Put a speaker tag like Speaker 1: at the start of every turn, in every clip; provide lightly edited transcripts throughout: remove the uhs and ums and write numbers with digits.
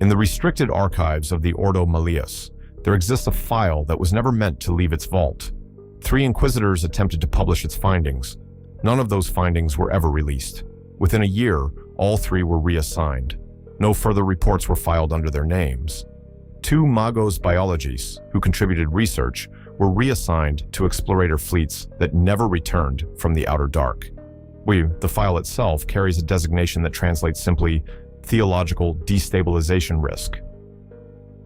Speaker 1: In the restricted archives of the Ordo Malleus, there exists a file that was never meant to leave its vault. 3 Inquisitors attempted to publish its findings. None of those findings were ever released. Within a year, all 3 were reassigned. No further reports were filed under their names. 2 Magos Biologists, who contributed research, were reassigned to explorator fleets that never returned from the Outer Dark. The file itself carries a designation that translates simply theological destabilization risk.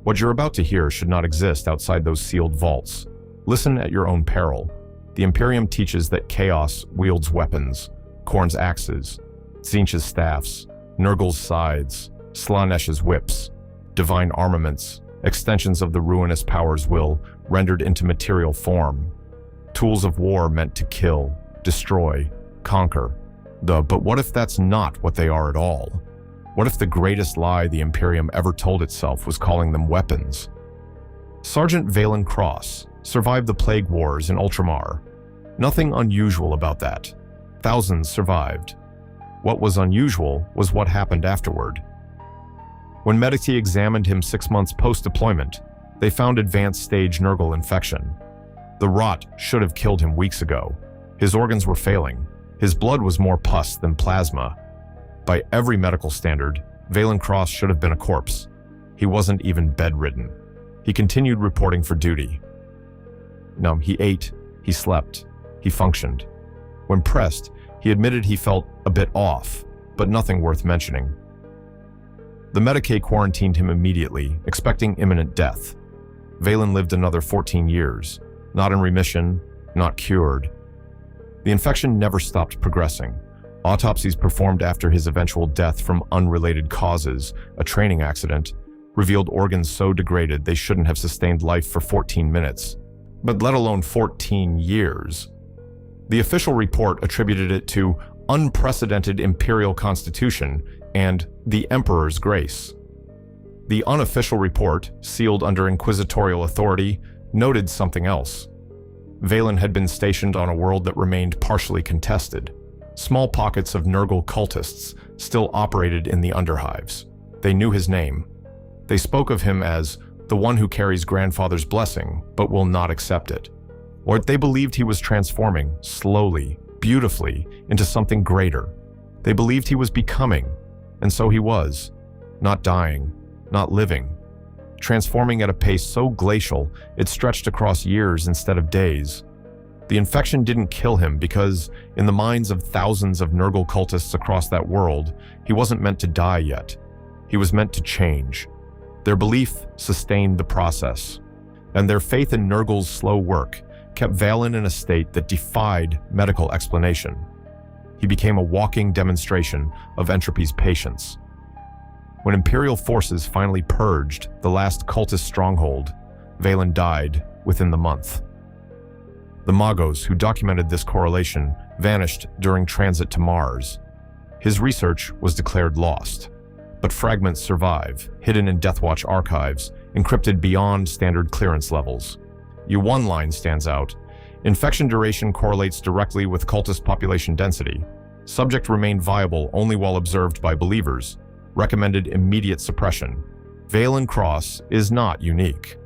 Speaker 1: What you're about to hear should not exist outside those sealed vaults. Listen at your own peril. The Imperium teaches that Chaos wields weapons, Khorne's axes, Tzeentch's staffs, Nurgle's scythes, Slaanesh's whips, divine armaments, extensions of the ruinous power's will rendered into material form, tools of war meant to kill, destroy, conquer. But what if that's not what they are at all? What if the greatest lie the Imperium ever told itself was calling them weapons? Sergeant Valen Cross survived the Plague Wars in Ultramar. Nothing unusual about that. Thousands survived. What was unusual was what happened afterward. When Medici examined him 6 months post-deployment, they found advanced stage Nurgle infection. The rot should have killed him weeks ago. His organs were failing. His blood was more pus than plasma. By every medical standard, Valen Cross should have been a corpse. He wasn't even bedridden. He continued reporting for duty. No, he ate, he slept, he functioned. When pressed, he admitted he felt a bit off, but nothing worth mentioning. The Medicae quarantined him immediately, expecting imminent death. Valen lived another 14 years, not in remission, not cured. The infection never stopped progressing. Autopsies performed after his eventual death from unrelated causes, a training accident, revealed organs so degraded they shouldn't have sustained life for 14 minutes, but let alone 14 years. The official report attributed it to unprecedented imperial constitution and the Emperor's grace. The unofficial report, sealed under Inquisitorial authority, noted something else. Valen had been stationed on a world that remained partially contested. Small pockets of Nurgle cultists still operated in the underhives. They knew his name. They spoke of him as the one who carries grandfather's blessing, but will not accept it. Or they believed he was transforming, slowly, beautifully, into something greater. They believed he was becoming, and so he was, not dying, not living, transforming at a pace so glacial it stretched across years instead of days. The infection didn't kill him because, in the minds of thousands of Nurgle cultists across that world, he wasn't meant to die yet. He was meant to change. Their belief sustained the process, and their faith in Nurgle's slow work kept Valen in a state that defied medical explanation. He became a walking demonstration of entropy's patience. When Imperial forces finally purged the last cultist stronghold, Valen died within the month. The Magos who documented this correlation vanished during transit to Mars. His research was declared lost, but fragments survive, hidden in Deathwatch archives, encrypted beyond standard clearance levels. One line stands out. Infection duration correlates directly with cultist population density. Subject remained viable only while observed by believers. Recommended immediate suppression. Valen Cross is not unique.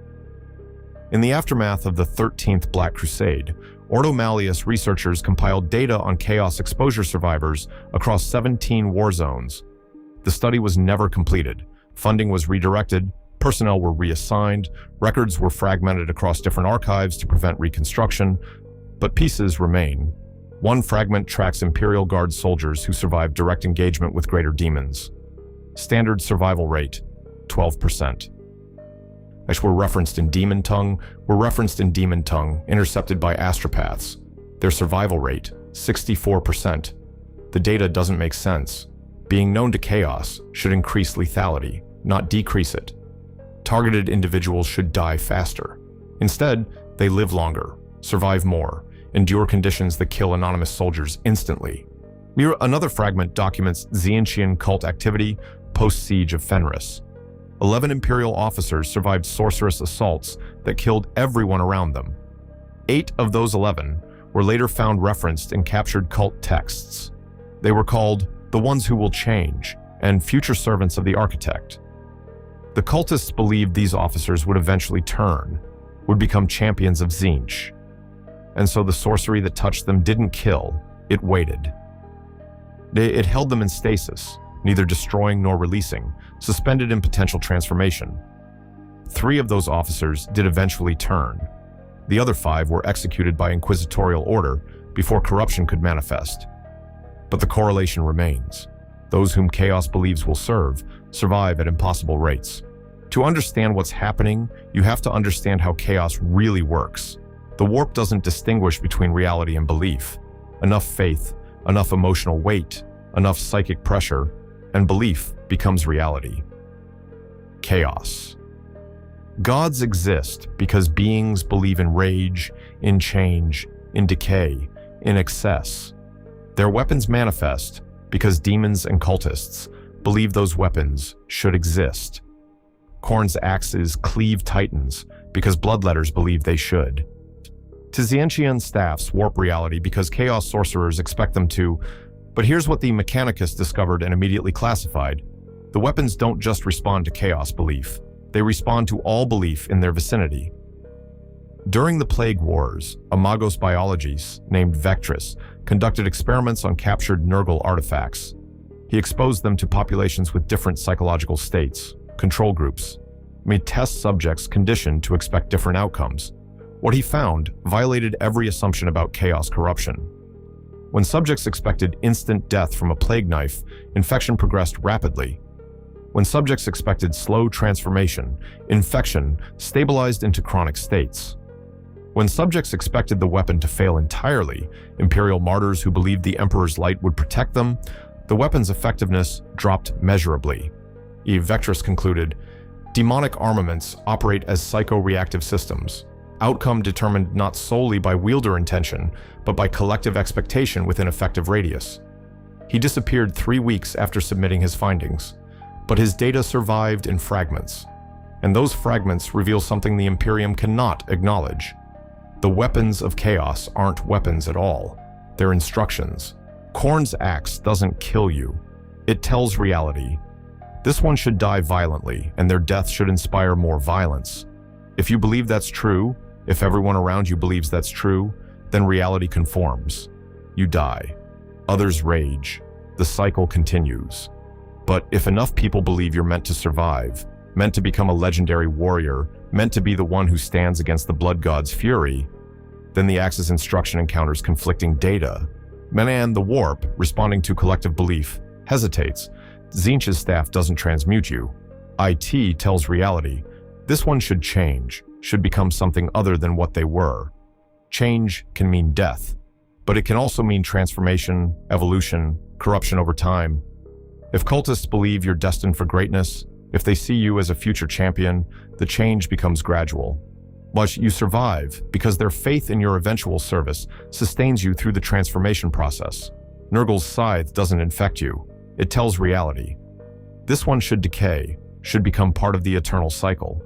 Speaker 1: In the aftermath of the 13th Black Crusade, Ordo Malleus researchers compiled data on Chaos exposure survivors across 17 war zones. The study was never completed. Funding was redirected, personnel were reassigned, records were fragmented across different archives to prevent reconstruction, but pieces remain. One fragment tracks Imperial Guard soldiers who survived direct engagement with greater demons. Standard survival rate, 12%. Which were referenced in Demon Tongue, intercepted by astropaths. Their survival rate, 64%. The data doesn't make sense. Being known to Chaos should increase lethality, not decrease it. Targeted individuals should die faster. Instead, they live longer, survive more, endure conditions that kill anonymous soldiers instantly. Another fragment documents Tzeentchian cult activity post-siege of Fenris. 11 Imperial officers survived sorceress assaults that killed everyone around them. 8 of those 11 were later found referenced in captured cult texts. They were called the ones who will change and future servants of the architect. The cultists believed these officers would eventually turn, would become champions of Tzeentch. And so the sorcery that touched them didn't kill, it waited. It held them in stasis, neither destroying nor releasing, suspended in potential transformation. 3 of those officers did eventually turn. The other 5 were executed by Inquisitorial order before corruption could manifest. But the correlation remains. Those whom Chaos believes will survive at impossible rates. To understand what's happening, you have to understand how Chaos really works. The warp doesn't distinguish between reality and belief. Enough faith, enough emotional weight, enough psychic pressure, and belief becomes reality. Chaos. Gods exist because beings believe in rage, in change, in decay, in excess. Their weapons manifest because demons and cultists believe those weapons should exist. Khorne's axes cleave titans because bloodletters believe they should. Tzeentchian staffs warp reality because chaos sorcerers expect them to, but here's what the Mechanicus discovered and immediately classified. The weapons don't just respond to chaos belief, they respond to all belief in their vicinity. During the Plague Wars, a Magos biologist named Vectress conducted experiments on captured Nurgle artifacts. He exposed them to populations with different psychological states, control groups, made test subjects conditioned to expect different outcomes. What he found violated every assumption about chaos corruption. When subjects expected instant death from a plague knife, infection progressed rapidly. When subjects expected slow transformation, infection stabilized into chronic states. When subjects expected the weapon to fail entirely, Imperial martyrs who believed the Emperor's light would protect them, the weapon's effectiveness dropped measurably. Vectress concluded, demonic armaments operate as psycho-reactive systems, outcome determined not solely by wielder intention, but by collective expectation within effective radius. He disappeared 3 weeks after submitting his findings, but his data survived in fragments, and those fragments reveal something the Imperium cannot acknowledge. The weapons of chaos aren't weapons at all. They're instructions. Khorne's axe doesn't kill you. It tells reality. This one should die violently, and their death should inspire more violence. If you believe that's true, if everyone around you believes that's true, then reality conforms. You die. Others rage. The cycle continues. But if enough people believe you're meant to survive, meant to become a legendary warrior, meant to be the one who stands against the blood god's fury, then the Axe's instruction encounters conflicting data. Menan, the warp, responding to collective belief, hesitates. Tzeentch's staff doesn't transmute you. IT tells reality. This one should change, should become something other than what they were. Change can mean death, but it can also mean transformation, evolution, corruption over time. If cultists believe you're destined for greatness, if they see you as a future champion, the change becomes gradual. But you survive because their faith in your eventual service sustains you through the transformation process. Nurgle's scythe doesn't infect you. It tells reality. This one should decay, should become part of the eternal cycle.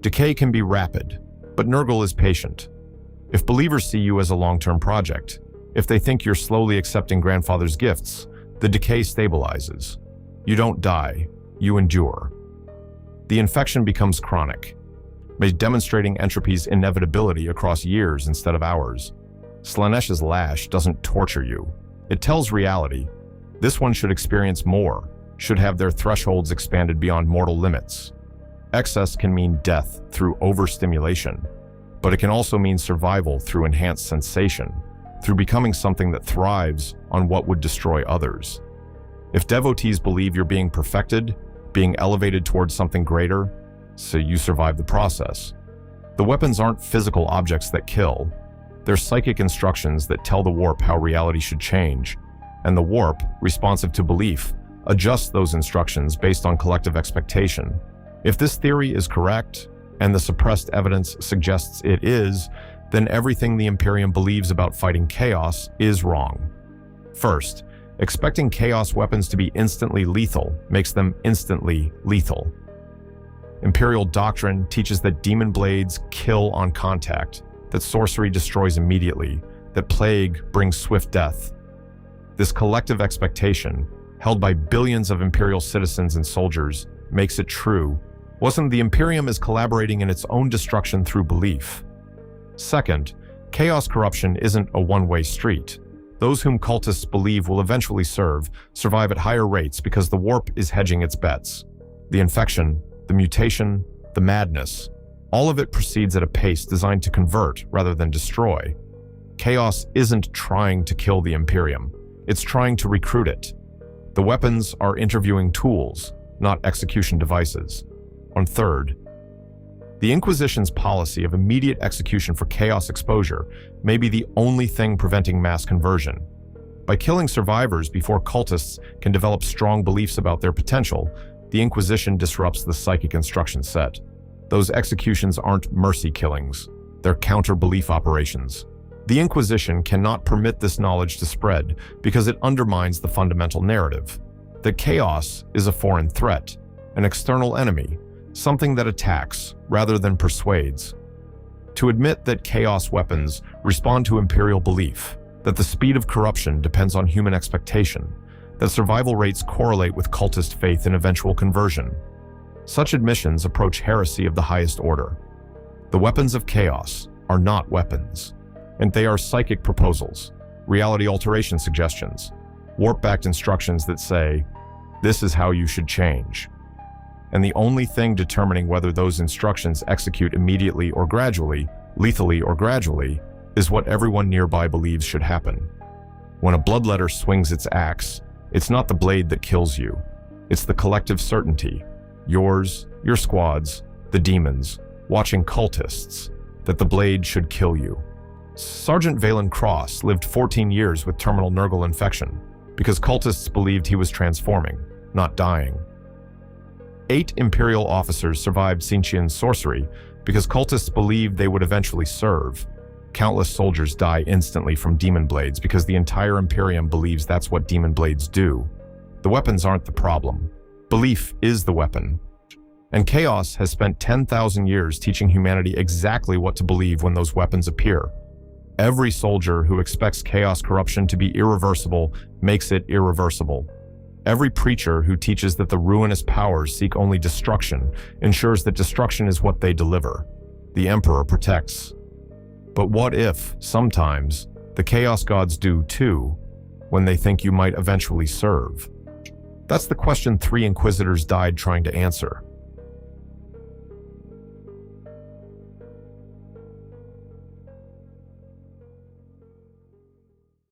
Speaker 1: Decay can be rapid, but Nurgle is patient. If believers see you as a long-term project, if they think you're slowly accepting grandfather's gifts, the decay stabilizes. You don't die, you endure. The infection becomes chronic, demonstrating entropy's inevitability across years instead of hours. Slaanesh's lash doesn't torture you. It tells reality. This one should experience more, should have their thresholds expanded beyond mortal limits. Excess can mean death through overstimulation, but it can also mean survival through enhanced sensation, through becoming something that thrives on what would destroy others. If devotees believe you're being perfected, being elevated towards something greater, so you survive the process. The weapons aren't physical objects that kill. They're psychic instructions that tell the warp how reality should change, and the warp, responsive to belief, adjusts those instructions based on collective expectation. If this theory is correct, and the suppressed evidence suggests it is, then everything the Imperium believes about fighting chaos is wrong. First, expecting chaos weapons to be instantly lethal makes them instantly lethal. Imperial doctrine teaches that demon blades kill on contact, that sorcery destroys immediately, that plague brings swift death. This collective expectation, held by billions of Imperial citizens and soldiers, makes it true Wasn't the Imperium is collaborating in its own destruction through belief. Second, chaos corruption isn't a one-way street. Those whom cultists believe will eventually survive at higher rates because the warp is hedging its bets. The infection, the mutation, the madness, all of it proceeds at a pace designed to convert rather than destroy. Chaos isn't trying to kill the Imperium. It's trying to recruit it. The weapons are interviewing tools, not execution devices. And third, the Inquisition's policy of immediate execution for chaos exposure may be the only thing preventing mass conversion. By killing survivors before cultists can develop strong beliefs about their potential, the Inquisition disrupts the psychic instruction set. Those executions aren't mercy killings, they're counter-belief operations. The Inquisition cannot permit this knowledge to spread because it undermines the fundamental narrative that chaos is a foreign threat, an external enemy, something that attacks rather than persuades. To admit that chaos weapons respond to Imperial belief, that the speed of corruption depends on human expectation, that survival rates correlate with cultist faith in eventual conversion. Such admissions approach heresy of the highest order. The weapons of chaos are not weapons, and they are psychic proposals, reality alteration suggestions, warp-backed instructions that say, "This is how you should change." And the only thing determining whether those instructions execute immediately or gradually, lethally or gradually, is what everyone nearby believes should happen. When a bloodletter swings its axe, it's not the blade that kills you. It's the collective certainty, yours, your squad's, the demons, watching cultists, that the blade should kill you. Sergeant Valen Cross lived 14 years with terminal Nurgle infection because cultists believed he was transforming, not dying. 8 Imperial officers survived Tzeentchian sorcery because cultists believed they would eventually serve. Countless soldiers die instantly from demon blades because the entire Imperium believes that's what demon blades do. The weapons aren't the problem. Belief is the weapon. And Chaos has spent 10,000 years teaching humanity exactly what to believe when those weapons appear. Every soldier who expects chaos corruption to be irreversible makes it irreversible. Every preacher who teaches that the ruinous powers seek only destruction ensures that destruction is what they deliver. The Emperor protects. But what if, sometimes, the Chaos Gods do too, when they think you might eventually serve? That's the question 3 Inquisitors died trying to answer.